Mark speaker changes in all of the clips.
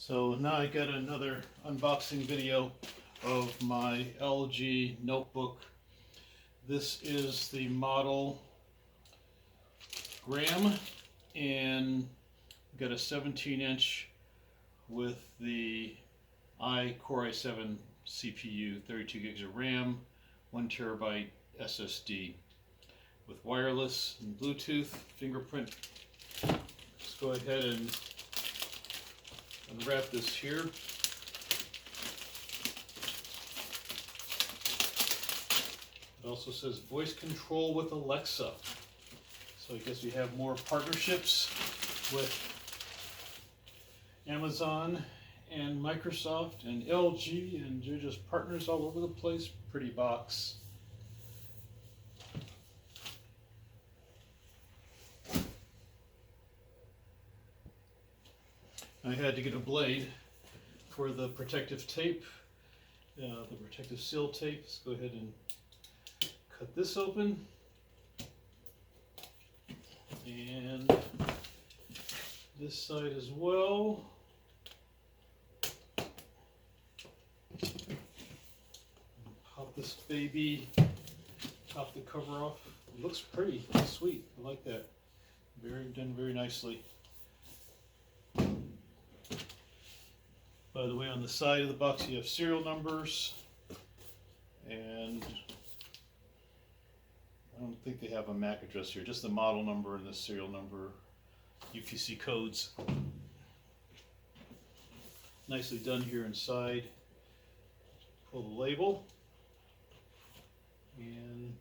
Speaker 1: So now I got another unboxing video of my LG notebook. This is the model Gram, and got a 17-inch with the Core i7 CPU, 32 gigs of RAM, 1 terabyte SSD with wireless and Bluetooth, fingerprint. Let's go ahead and unwrap this here. It also says voice control with Alexa. So I guess we have more partnerships with Amazon and Microsoft and LG, and they're just partners all over the place. Pretty box. I had to get a blade for the protective tape, the protective seal tape. Let's go ahead and cut this open. And this side as well. Pop this baby, top the cover off. It looks pretty sweet. I like that. Done very nicely. By the way, on the side of the box you have serial numbers, and I don't think they have a MAC address here, just the model number and the serial number, UPC codes. Nicely done here inside. Pull the label, and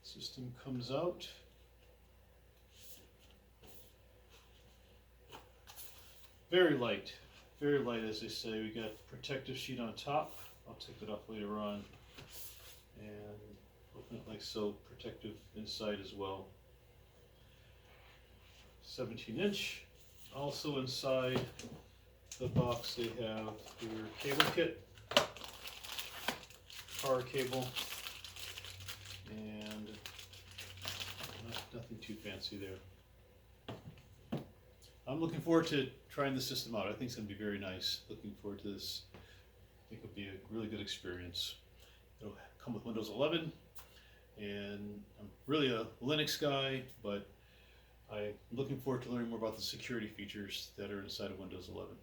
Speaker 1: system comes out. Very light as they say. We got protective sheet on top. I'll take it off later on. And open it like so, protective inside as well. 17-inch. Also inside the box they have your cable kit, power cable, and nothing too fancy there. I'm looking forward to trying the system out. I think it's going to be very nice. Looking forward to this. I think it'll be a really good experience. It'll come with Windows 11, and I'm really a Linux guy, but I'm looking forward to learning more about the security features that are inside of Windows 11.